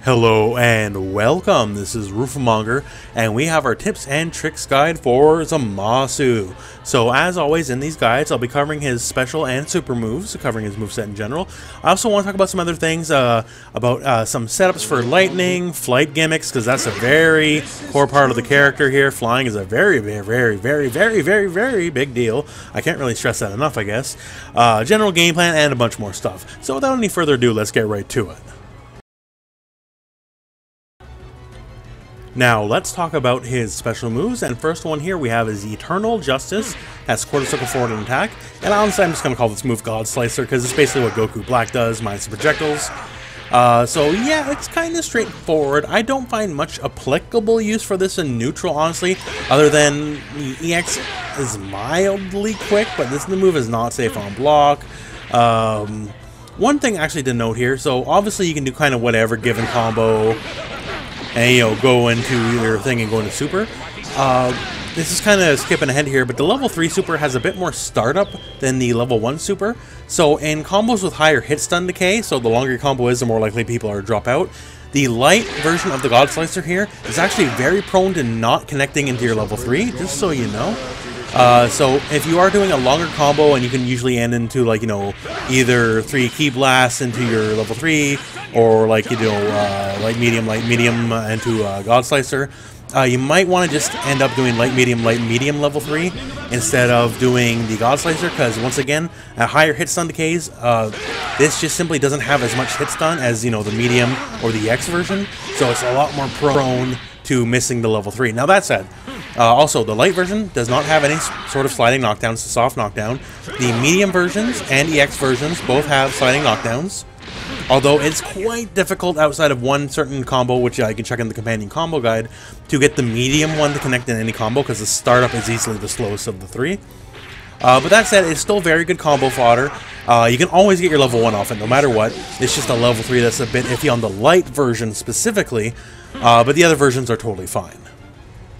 Hello and welcome, this is rooflemonger, and we have our tips and tricks guide for Zamasu. So as always in these guides, I'll be covering his special and super moves, covering his moveset in general. I also want to talk about some other things, about some setups for lightning, flight gimmicks, because that's a very core part of the character here. Flying is a very big deal. I can't really stress that enough, I guess. General game plan and a bunch more stuff. So without any further ado, let's get right to it. Now, let's talk about his special moves, and first one here we have is Eternal Justice. That's quarter circle forward and attack, and honestly I'm just going to call this move God Slicer, because it's basically what Goku Black does, minus the projectiles. So yeah, it's kind of straightforward. I don't find much applicable use for this in neutral, honestly, other than the EX is mildly quick, but the move is not safe on block. One thing actually to note here, so obviously you can do kind of whatever given combo, and go into your thing and go into super. This is kind of skipping ahead here, but the level 3 super has a bit more startup than the level 1 super. So in combos with higher hit stun decay, so the longer your combo is, the more likely people are to drop out, the light version of the God Slicer here is actually very prone to not connecting into your level 3, just so you know. So if you are doing a longer combo, and you can usually end into either 3 key blasts into your level 3, or light medium into God Slicer, you might want to just end up doing light medium level 3 instead of doing the God Slicer, because once again, at higher hit stun decays, this just simply doesn't have as much hit stun as the medium or the X version, so it's a lot more prone to missing the level 3. Now that said, also the light version does not have any sort of sliding knockdowns, it's a soft knockdown. The medium versions and EX versions both have sliding knockdowns, although it's quite difficult outside of one certain combo, which I can check in the companion combo guide, to get the medium one to connect in any combo, because the startup is easily the slowest of the 3. But that said, it's still very good combo fodder. You can always get your level 1 off it no matter what. It's just a level 3 that's a bit iffy on the light version specifically, but the other versions are totally fine.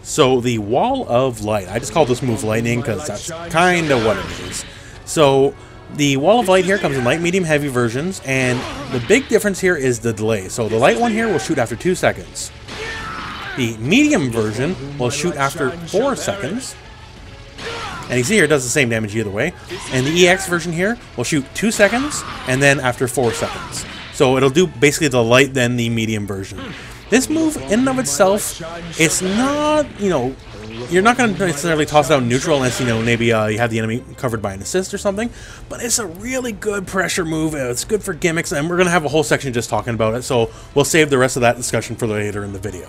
So the Wall of Light, I just call this move Lightning because that's kind of what it is. So the Wall of Light here comes in light, medium, heavy versions, and the big difference here is the delay. So the light one here will shoot after 2 seconds. The medium version will shoot after 4 seconds. And you see here it does the same damage either way. And the EX version here will shoot 2 seconds, and then after 4 seconds. So it'll do basically the light, then the medium version. This move, in and of itself, it's not, you're not going to necessarily toss it out neutral unless, maybe you have the enemy covered by an assist or something. But it's a really good pressure move. It's good for gimmicks, and we're going to have a whole section just talking about it. So we'll save the rest of that discussion for later in the video.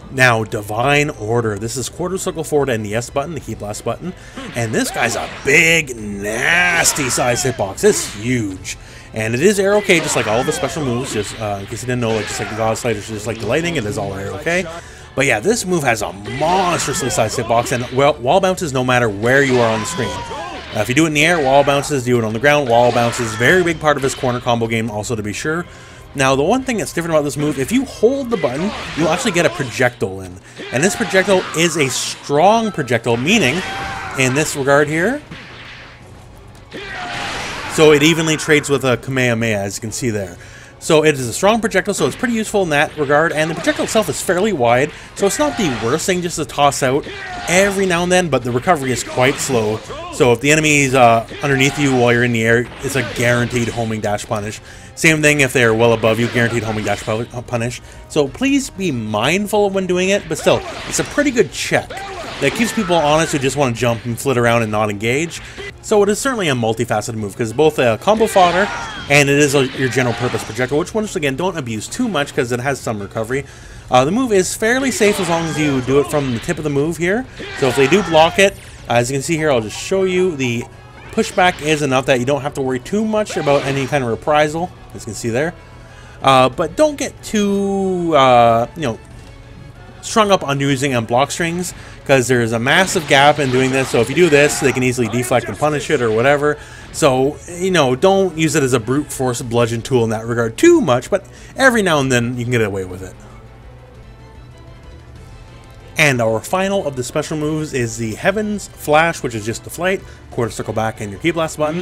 Now, Divine Order. This is quarter circle forward and the S button, the key blast button. And this guy's a big, nasty size hitbox. It's huge. And it is arrow K, just like all of the special moves, just in case you didn't know, just like the God Slicer, just like the lightning, it is all arrow K. But yeah, this move has a monstrously sized hitbox, and wall bounces no matter where you are on the screen. If you do it in the air, wall bounces, do it on the ground, wall bounces, very big part of his corner combo game also, to be sure. Now, the one thing that's different about this move, if you hold the button, you'll actually get a projectile in. And this projectile is a strong projectile, meaning, in this regard here, so it evenly trades with a Kamehameha, as you can see there. So it is a strong projectile, so it's pretty useful in that regard, and the projectile itself is fairly wide, so it's not the worst thing just to toss out every now and then, but the recovery is quite slow. So if the enemy's underneath you while you're in the air, it's a guaranteed homing dash punish. Same thing if they're well above you, guaranteed homing dash punish. So please be mindful when doing it, but still, it's a pretty good check that keeps people honest who just want to jump and flit around and not engage. So it is certainly a multifaceted move, because both a combo fodder and it is your general purpose projectile, which once again don't abuse too much because it has some recovery. The move is fairly safe as long as you do it from the tip of the move here. So if they do block it, as you can see here, I'll just show you, the pushback is enough that you don't have to worry too much about any kind of reprisal, as you can see there. But don't get too, strung up on using block strings, because there's a massive gap in doing this. So if you do this, they can easily deflect and punish it or whatever. So, don't use it as a brute force bludgeon tool in that regard too much, but every now and then you can get away with it. And our final of the special moves is the Heaven's Flash, which is just the flight, quarter circle back, and your key blast button.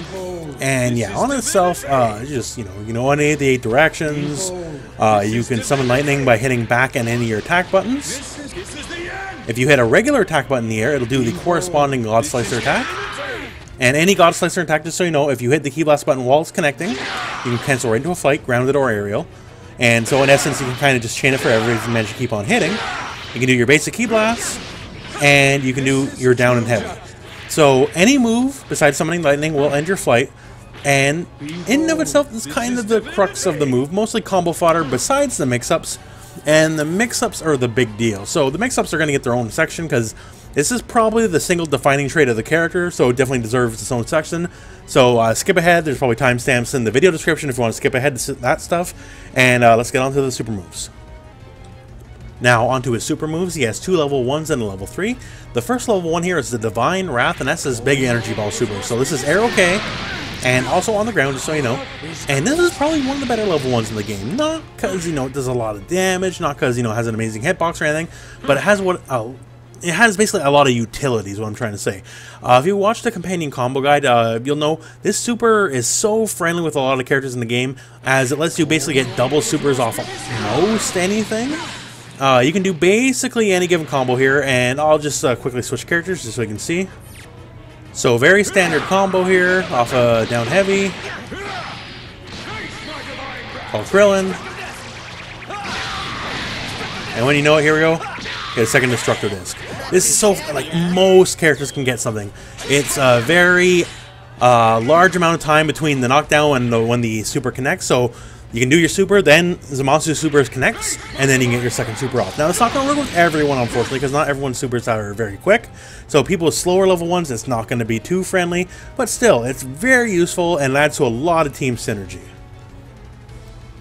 And yeah, on itself, just, any of the 8 directions, You can summon lightning by hitting back and any of your attack buttons. If you hit a regular attack button in the air, it'll do the corresponding God Slicer attack. And any God Slicer attack, just so you know, if you hit the Key Blast button while it's connecting, you can cancel right into a fight, grounded or aerial. And so in essence, you can kind of just chain it forever if you manage to keep on hitting. You can do your basic Key Blast, and you can do your down and heavy. So any move besides summoning lightning will end your flight. And in and of itself, is kind of the crux of the move. Mostly combo fodder besides the mix-ups. And the mix-ups are the big deal. So the mix-ups are going to get their own section because this is probably the single defining trait of the character. So it definitely deserves its own section. So skip ahead. There's probably timestamps in the video description if you want to skip ahead to that stuff. And let's get on to the super moves. Now, onto his super moves. He has 2 level 1s and a level 3. The first level 1 here is the Divine Wrath, and that's his big energy ball super. So this is Arrow K. And also on the ground, just so you know. And this is probably one of the better level 1s in the game. Not because, you know, it does a lot of damage, not because, you know, it has an amazing hitbox or anything, but it has it has basically a lot of utility is what I'm trying to say. If you watch the companion combo guide, you'll know this super is so friendly with a lot of characters in the game, as it lets you basically get double supers off of most anything. You can do basically any given combo here, and I'll just quickly switch characters just so you can see. So very standard combo here, off down heavy. Called Krillin. And when you know it, here we go. Get a second Destructo Disc. This is so, like, most characters can get something. It's a very large amount of time between the knockdown and when the super connects. So you can do your super, then Zamasu super connects, and then you can get your second super off. Now, it's not going to work with everyone, unfortunately, because not everyone's supers are very quick. So people with slower level 1s, it's not going to be too friendly. But still, it's very useful and adds to a lot of team synergy.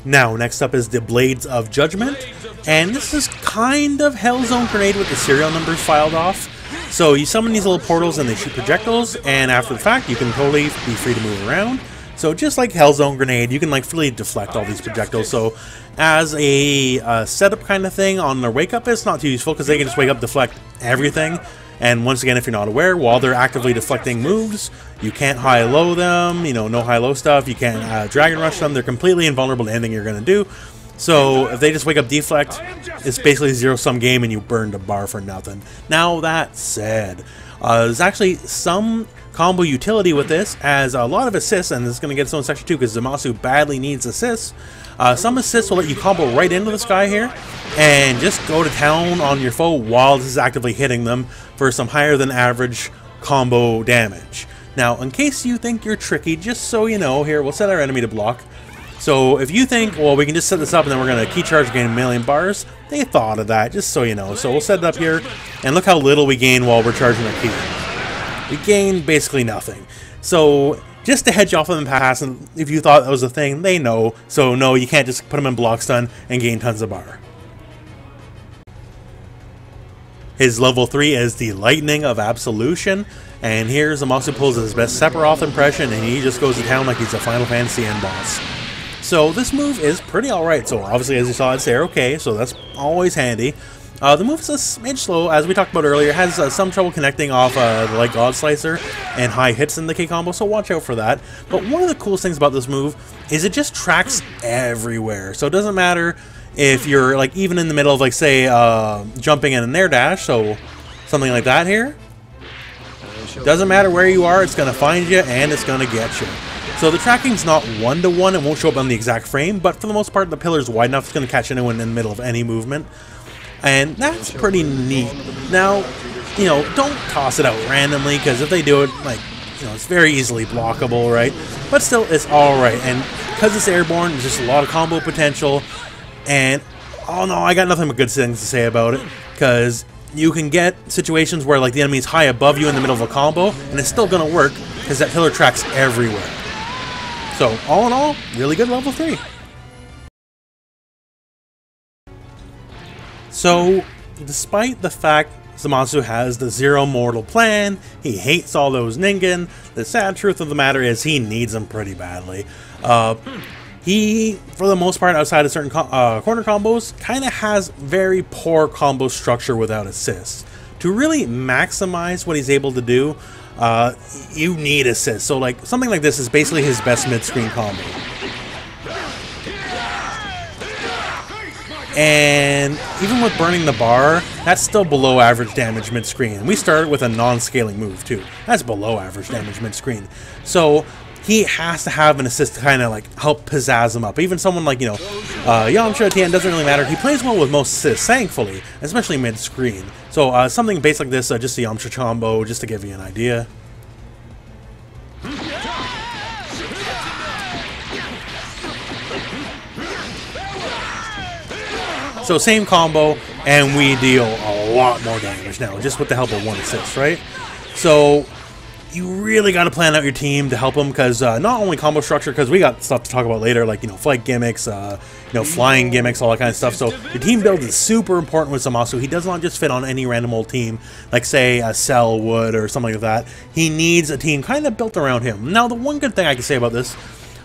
Now, next up is the Blades of Judgment. And this is kind of Hellzone Grenade with the serial numbers filed off. So you summon these little portals and they shoot projectiles, and after the fact, you can totally be free to move around. So just like Hellzone Grenade, you can like freely deflect all these projectiles. So as a setup kind of thing on their wake up, it's not too useful because they can just wake up, deflect everything. And once again, if you're not aware, while they're actively deflecting moves, you can't high-low them, you know, no high-low stuff. You can't Dragon Rush them. They're completely invulnerable to anything you're going to do. So if they just wake up deflect, it's basically a zero-sum game and you burned a bar for nothing. Now that said, there's actually some combo utility with this, as a lot of assists, and this is going to get its own section too because Zamasu badly needs assists. Some assists will let you combo right into this guy here and just go to town on your foe while this is actively hitting them for some higher than average combo damage. Now, in case you think you're tricky, just so you know, here, we'll set our enemy to block. So if you think, well, we can just set this up and then we're going to key charge gain a million bars, they thought of that, just so you know. So we'll set it up here, and look how little we gain while we're charging our key. We gain basically nothing. So just to hedge off of them pass, and if you thought that was a thing, they know. So no, you can't just put them in block stun and gain tons of bar. His level 3 is the Lightning of Absolution, and here Zamasu pulls his best Sephiroth impression, and he just goes to town like he's a Final Fantasy end boss. So this move is pretty alright. So obviously, as you saw, it's Arrow K, so that's always handy. The move is a smidge slow, as we talked about earlier. It has some trouble connecting off the like God Slicer and high hits in the K combo, so watch out for that. But one of the coolest things about this move is it just tracks everywhere. So it doesn't matter if you're like even in the middle of like say jumping in an air dash, so something like that here. Doesn't matter where you are, it's going to find you and it's going to get you. So the tracking's not one-to-one, it won't show up on the exact frame, but for the most part the pillar's wide enough it's going to catch anyone in the middle of any movement. And that's pretty neat. Now, you know, don't toss it out randomly, because if they do it, like, you know, it's very easily blockable, right? But still, it's alright. And because it's airborne, there's just a lot of combo potential. And, oh no, I got nothing but good things to say about it. Because you can get situations where, like, the enemy's high above you in the middle of a combo, and it's still going to work, because that pillar tracks everywhere. So, all in all, really good level 3. So, despite the fact Zamasu has the zero mortal plan, he hates all those Ningen, the sad truth of the matter is he needs them pretty badly. He, for the most part, outside of certain corner combos, kind of has very poor combo structure without assists. To really maximize what he's able to do, you need assists. So like something like this is basically his best mid-screen combo. And even with burning the bar, that's still below average damage mid-screen. And we started with a non-scaling move too. That's below average damage mid-screen. So he has to have an assist to kind of like help pizzazz him up. Even someone like, you know, Yamcha at the end doesn't really matter. He plays well with most assists, thankfully, especially mid-screen. So something based like this, just a Yamcha combo, just to give you an idea. So same combo, and we deal a lot more damage now, just with the help of one assist, right? So you really got to plan out your team to help him, because not only combo structure, because we got stuff to talk about later, like, you know, flight gimmicks, you know, flying gimmicks, all that kind of stuff. So your team build is super important with Zamasu. He does not just fit on any random old team, like say a Cell would or something like that. He needs a team kind of built around him. Now, the one good thing I can say about this,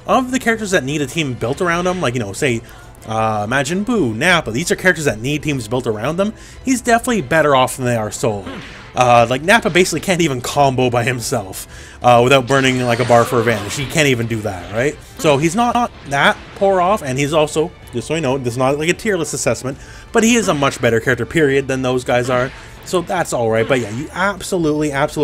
of the characters that need a team built around him, like, you know, say imagine Boo, Nappa, these are characters that need teams built around them. He's definitely better off than they are solo. Like Nappa basically can't even combo by himself without burning like a bar for advantage. He can't even do that, right? So he's not that poor off, and he's also, just so you know, this is not like a tier list assessment, but he is a much better character, period, than those guys are. So that's alright. But yeah, you absolutely have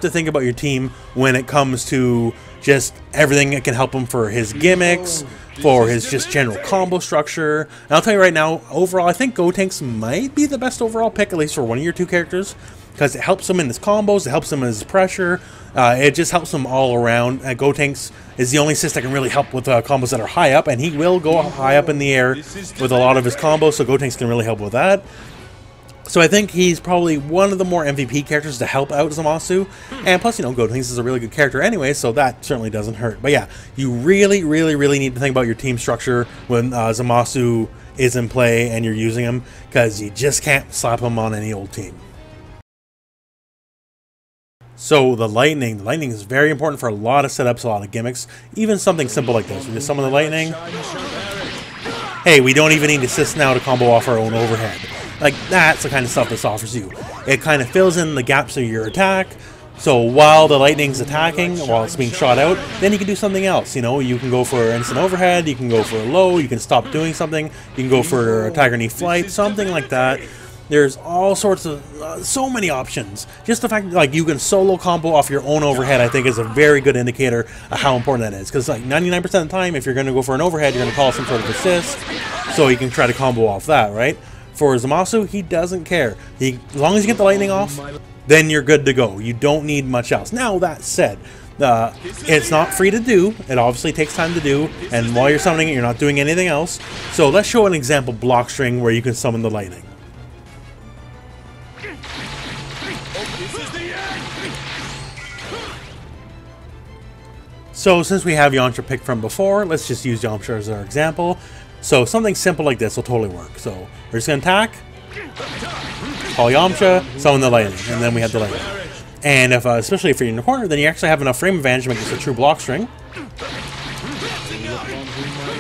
to think about your team when it comes to just everything that can him for his gimmicks, for his just general combo structure. And I'll tell you right now, overall, I think Gotenks might be the best overall pick, at least for one of your two characters, because it helps him in his combos, it helps him in his pressure, it just helps him all around. Gotenks is the only assist that can really help with combos that are high up, and he will go high up in the air with a lot of his combos, so Gotenks can really help with that. So I think he's probably one of the more MVP characters to help out Zamasu. And plus, you know, Gotenks is a really good character anyway, so that certainly doesn't hurt. But yeah, you really need to think about your team structure when Zamasu is in play and you're using him, because you just can't slap him on any old team. So the lightning is very important for a lot of setups, a lot of gimmicks, even something simple like this. We just summon the lightning. Hey, we don't even need assists now to combo off our own overhead. Like, that's the kind of stuff this offers you. It kind of fills in the gaps of your attack, so while the lightning's attacking, while it's being shot out, then you can do something else. You know, you can go for instant overhead, you can go for a low, you can stop doing something, you can go for Tiger Knee Flight, something like that. There's all sorts of, so many options. Just the fact that, like, you can solo combo off your own overhead, I think is a very good indicator of how important that is. Because, like, 99% of the time, if you're going to go for an overhead, you're going to call some sort of assist, so you can try to combo off that, right? For Zamasu, he doesn't care. As long as you get the lightning off, then you're good to go. You don't need much else. Now, that said, it's not free to do. It obviously takes time to do, and while you're summoning it, you're not doing anything else. So let's show an example block string where you can summon the lightning. So since we have Yamcha picked from before, let's just use Yamcha as our example. So something simple like this will totally work. So we're just going to attack, call Yamcha, summon the lightning, and then we have the lightning. And if, especially if you're in the corner, then you actually have enough frame advantage to make this a true block string.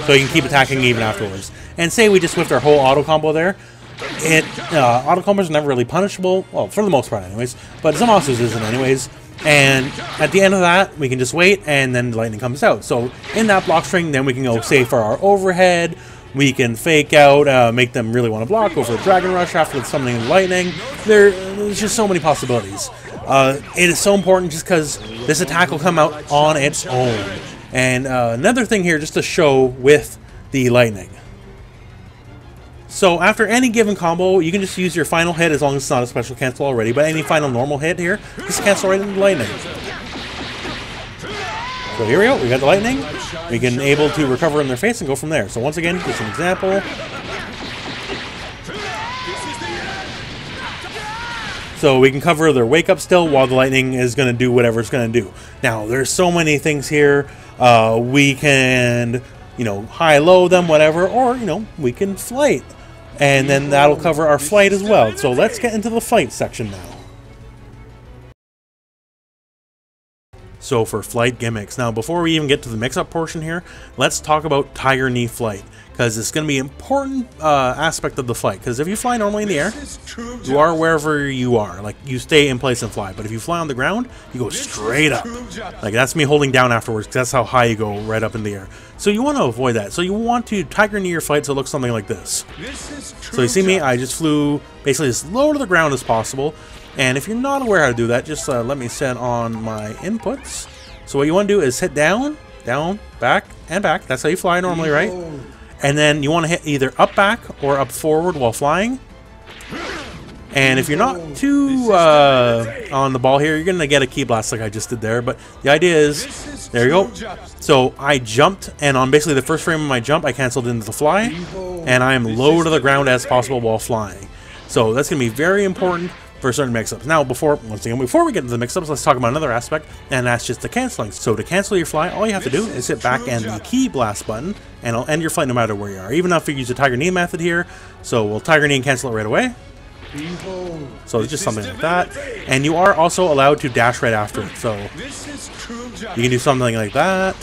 So you can keep attacking even afterwards. And say we just whiffed our whole auto combo there. Auto combos are never really punishable, well, for the most part anyways, but Zamasu's isn't anyways. And at the end of that, we can just wait, and then the lightning comes out. So in that block string, then we can go, say, for our overhead, we can fake out, make them really want to block, go for a Dragon Rush after summoning the lightning. There's just so many possibilities. It is so important just because this attack will come out on its own. And another thing here, just to show with the lightning. So after any given combo, you can just use your final hit as long as it's not a special cancel already, but any final normal hit here, just cancel right into the lightning. So here we go, we got the lightning. We can able to recover in their face and go from there. So once again, just an example. So we can cover their wake up still while the lightning is going to do whatever it's going to do. Now, there's so many things here. We can, you know, high-low them, whatever, or, you know, we can flight. And then that'll cover our flight as well. So let's get into the fight section now. So for flight gimmicks, now before we even get to the mix-up portion here, let's talk about tiger knee flight, because it's going to be an important aspect of the flight. Because if you fly normally in the air, you are wherever you are, like you stay in place and fly. But if you fly on the ground, you go straight up. Like that's me holding down afterwards, because that's how high you go, right up in the air. So you want to avoid that. So you want to tiger knee your flight so it looks something like this. So you see me, I just flew basically as low to the ground as possible. And if you're not aware how to do that, just let me set on my inputs. So what you want to do is hit down, down, back, and back. That's how you fly normally, right? And then you want to hit either up back or up forward while flying. And if you're not too on the ball here, you're going to get a key blast like I just did there. But the idea is, there you go. So I jumped, and on basically the first frame of my jump, I canceled into the fly. And I am low to the ground as possible while flying. So that's going to be very important for certain mix-ups. Now, before we get into the mix-ups, let's talk about another aspect, and that's just the canceling. So to cancel your fly, all you have to do is hit back and the key blast button, and it'll end your flight no matter where you are. Even if you use the tiger knee method here, so we'll tiger knee and cancel it right away. So it's just something like that. And you are also allowed to dash right after it. So you can do something like that.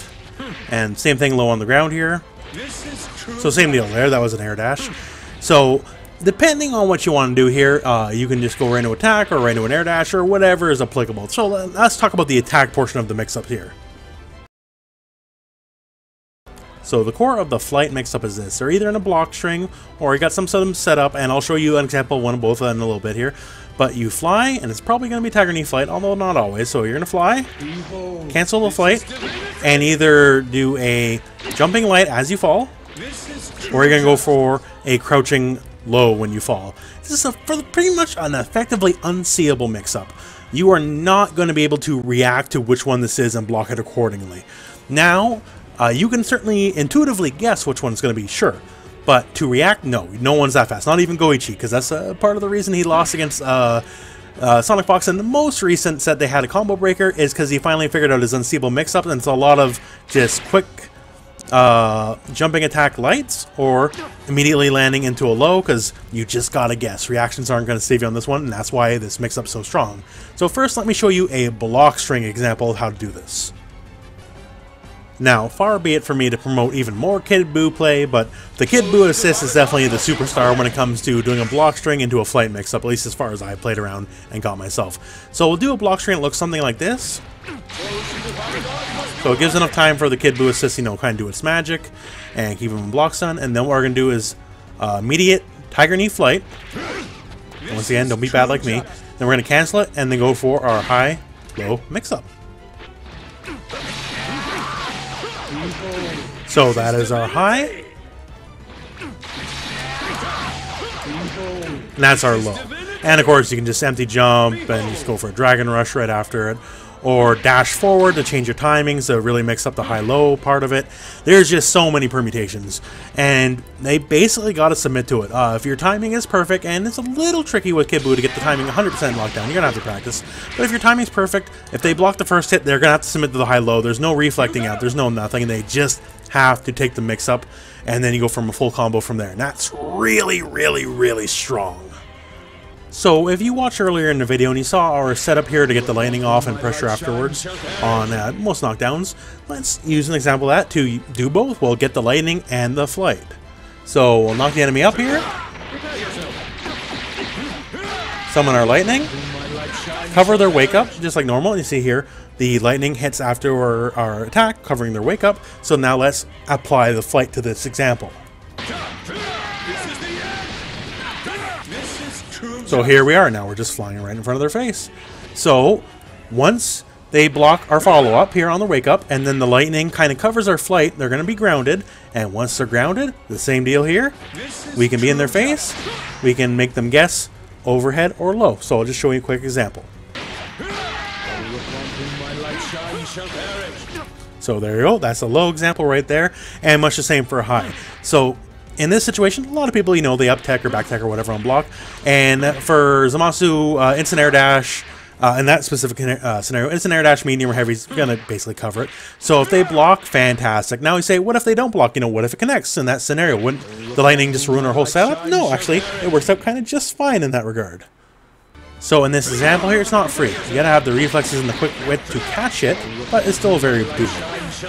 And same thing low on the ground here. So same deal there. That was an air dash. So depending on what you want to do here, you can just go right into attack or right into an air dash or whatever is applicable. So let's talk about the attack portion of the mix-up here. So the core of the flight mix-up is this. They're either in a block string or you got some sort of setup, and I'll show you an example of one of both of them in a little bit here. But you fly, and it's probably going to be tiger knee flight, although not always. So you're going to fly, cancel the flight, and either do a jumping light as you fall, or you're going to go for a crouching low when you fall. This is pretty much an effectively unseeable mix-up. You are not going to be able to react to which one this is and block it accordingly. Now, you can certainly intuitively guess which one's going to be, sure. But to react, no one's that fast. Not even Goichi, because that's part of the reason he lost against Sonic Fox in the most recent set they had a combo breaker, is because he finally figured out his unseeable mix-up, and it's a lot of just quick jumping attack lights or immediately landing into a low, because you just gotta guess. Reactions aren't going to save you on this one, and that's why this mix-up's so strong. So first, let me show you a block string example of how to do this. Now, far be it for me to promote even more Kid Buu play, but the Kid Buu assist is definitely the superstar when it comes to doing a block string into a flight mix-up, at least as far as I played around and got myself. So we'll do a block string that looks something like this. So it gives enough time for the Kid Buu assist, kind of do its magic and keep him in block stun. And then what we're going to do is immediate tiger knee flight. And once again, don't be bad like me. Then we're going to cancel it and then go for our high-low mix-up. So that is our high, and that's our low. And of course you can just empty jump and just go for a dragon rush right after it, or dash forward to change your timings to really mix up the high-low part of it. There's just so many permutations, and they basically got to submit to it. If your timing is perfect, and it's a little tricky with Kid Buu to get the timing 100% locked down, you're going to have to practice. But if your timing's perfect, if they block the first hit, they're going to have to submit to the high-low. There's no reflecting out, there's no nothing, and they just have to take the mix-up, and then you go from a full combo from there. And that's really, really, really strong. So if you watched earlier in the video and you saw our setup here to get the lightning off and pressure afterwards on most knockdowns, let's use an example of that to do both. We'll get the lightning and the flight. So we'll knock the enemy up here, summon our lightning, cover their wake up just like normal. You see here the lightning hits after our attack, covering their wake up. So now let's apply the flight to this example. So here we are, now we're just flying right in front of their face. So once they block our follow-up here on the wake-up, and then the lightning kind of covers our flight, they're going to be grounded. And once they're grounded, the same deal here. We can be in their face, we can make them guess overhead or low. So I'll just show you a quick example. So there you go, that's a low example right there, and much the same for a high. So in this situation, a lot of people, they up tech or back tech or whatever on block. And for Zamasu, instant air dash, in that specific scenario, instant air dash, medium or heavy is going to basically cover it. So if they block, fantastic. Now we say, what if they don't block? What if it connects in that scenario? Wouldn't the lightning just ruin our whole setup? No, actually, it works out kind of just fine in that regard. So in this example here, it's not free. You gotta have the reflexes and the quick wit to catch it, but it's still very doable.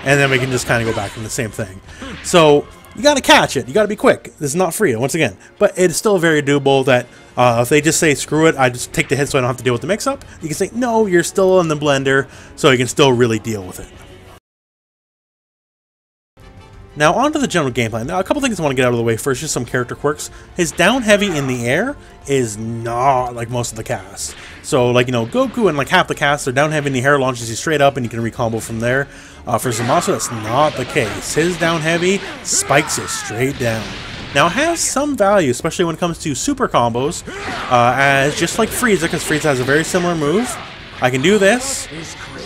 And then we can just kind of go back from the same thing. So you gotta catch it. You gotta be quick. This is not free, once again. But it's still very doable that if they just say, screw it, I just take the hit so I don't have to deal with the mix-up, you can say, no, you're still in the blender, so you can still really deal with it. Now, on to the general game plan. Now, a couple things I want to get out of the way first, just some character quirks. His down heavy in the air is not like most of the cast. So, like, you know, Goku and like half the cast, they're down heavy in the air, launches you straight up, and you can recombo from there. For Zamasu, that's not the case. His down heavy spikes you straight down. Now, it has some value, especially when it comes to super combos, as just like Frieza, because Frieza has a very similar move. I can do this,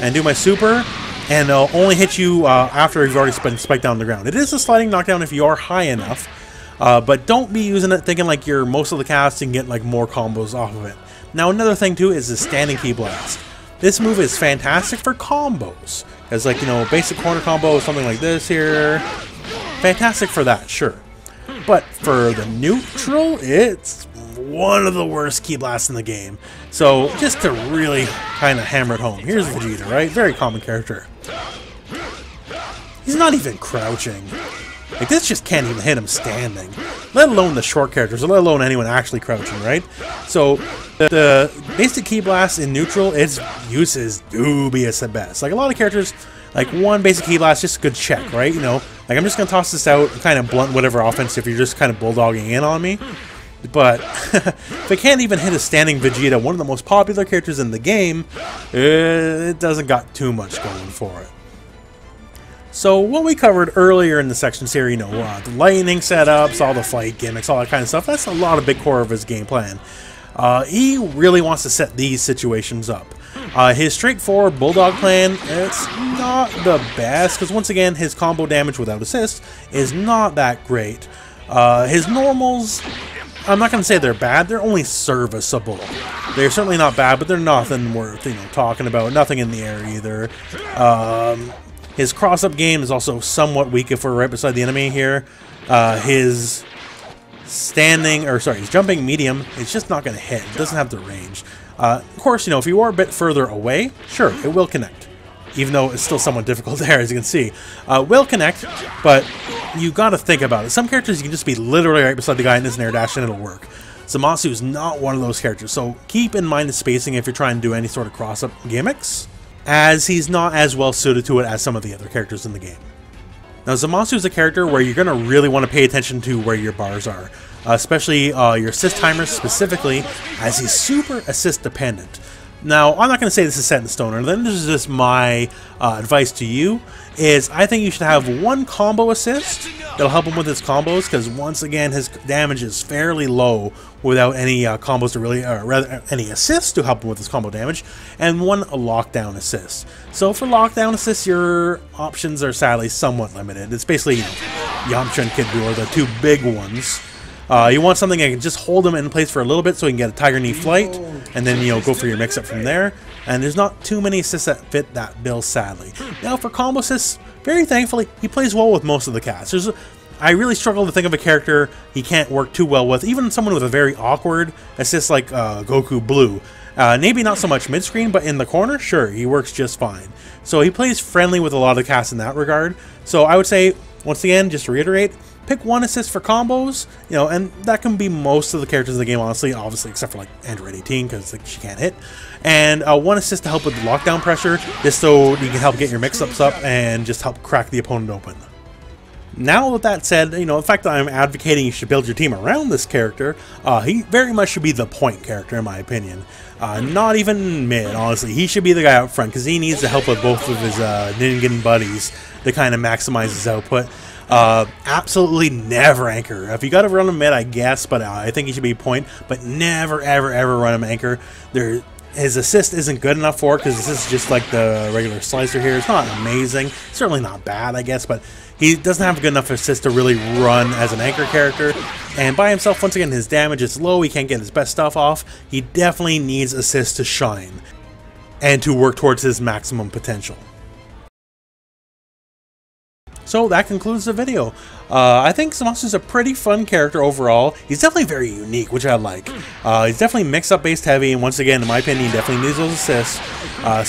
and do my super, and it'll only hit you after you've already been spiked down the ground. It is a sliding knockdown if you are high enough, but don't be using it thinking like you're most of the cast and get like more combos off of it. Now, another thing too is the standing key blast. This move is fantastic for combos, as like, you know, basic corner combo, something like this here. Fantastic for that, sure. But for the neutral, it's one of the worst key blasts in the game. So just to really kind of hammer it home, here's Vegito, right? Very common character. He's not even crouching. Like, this just can't even hit him standing, let alone the short characters, or let alone anyone actually crouching, right? So the basic key blast in neutral, its use is dubious at best. Like, a lot of characters, like one basic key blast, just a good check, right? You know, like, I'm just gonna toss this out and kind of blunt whatever offense if you're just kind of bulldogging in on me. But if it can't even hit a standing Vegeta, one of the most popular characters in the game, it doesn't got too much going for it. So what we covered earlier in the sections here, you know, the lightning setups, all the fight gimmicks, all that kind of stuff, that's a lot of big core of his game plan. He really wants to set these situations up. His straightforward Bulldog plan, it's not the best, because once again, his combo damage without assist is not that great. His normals, I'm not going to say they're bad, they're only serviceable. They're certainly not bad, but they're nothing worth, you know, talking about. Nothing in the air either. His cross-up game is also somewhat weak if we're right beside the enemy here. His his jumping medium, it's just not going to hit. It doesn't have the range. Of course, you know, if you are a bit further away, sure, it will connect. Even though it's still somewhat difficult there, as you can see. Will connect, but you got to think about it. Some characters, you can just be literally right beside the guy in this air dash and it'll work. Zamasu is not one of those characters, so keep in mind the spacing if you're trying to do any sort of cross-up gimmicks, as he's not as well suited to it as some of the other characters in the game. Now, Zamasu is a character where you're going to really want to pay attention to where your bars are, especially your assist timers specifically, as he's super assist dependent. Now, I'm not going to say this is set in stone, or then this is just my advice to you, is I think you should have one combo assist that'll help him with his combos, because once again, his damage is fairly low without any combos to really, or rather, any assists to help him with his combo damage, and one lockdown assist. So for lockdown assists, your options are sadly somewhat limited. It's basically, you know, Yamcha and Kid Buu are the two big ones. You want something that can just hold him in place for a little bit so you can get a Tiger Knee flight, and then, you know, go for your mix-up from there. And there's not too many assists that fit that bill, sadly. Now, for combo assists, very thankfully, he plays well with most of the cast. I really struggle to think of a character he can't work too well with, even someone with a very awkward assist like Goku Blue. Maybe not so much mid-screen, but in the corner, sure, he works just fine. So he plays friendly with a lot of the cast in that regard. So I would say, once again, just to reiterate, pick one assist for combos, you know, and that can be most of the characters in the game, honestly, obviously, except for like Android 18, because like, she can't hit. And one assist to help with the lockdown pressure, just so you can help get your mix-ups up and just help crack the opponent open. Now with that said, you know, the fact that I'm advocating you should build your team around this character, he very much should be the point character in my opinion. Not even mid, honestly. He should be the guy out front, because he needs the help of both of his Ningen buddies to kind of maximize his output. Absolutely never anchor. If you gotta run him mid, I guess, but I think he should be point, but never ever ever run him anchor. His assist isn't good enough for it, because this is just like the regular slicer here. It's not amazing, certainly not bad, I guess, but he doesn't have a good enough assist to really run as an anchor character. And by himself, once again, his damage is low, he can't get his best stuff off. He definitely needs assist to shine and to work towards his maximum potential. So that concludes the video. I think Zamasu's a pretty fun character overall. He's definitely very unique, which I like. He's definitely mix-up based heavy, and once again, in my opinion, he definitely needs those assists.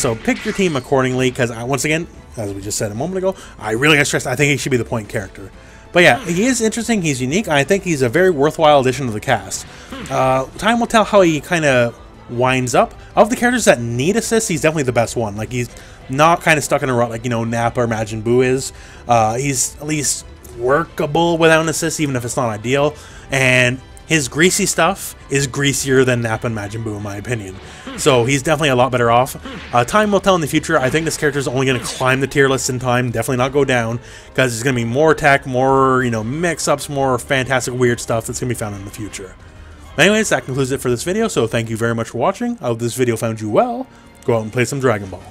So pick your team accordingly, because once again, as we just said a moment ago, I really got stressed. I think he should be the point character. But yeah, he is interesting, he's unique, and I think he's a very worthwhile addition to the cast. Time will tell how he kind of winds up. Of the characters that need assists, he's definitely the best one. Like, he's not kind of stuck in a rut like, you know, Nappa or Majin Buu is. He's at least workable without an assist, even if it's not ideal. And his greasy stuff is greasier than Nappa and Majin Buu, in my opinion. So he's definitely a lot better off. Time will tell in the future. I think this character is only going to climb the tier list in time, definitely not go down, because there's going to be more tech, more, you know, mix-ups, more fantastic, weird stuff that's going to be found in the future. Anyways, that concludes it for this video, so thank you very much for watching. I hope this video found you well. Go out and play some Dragon Ball.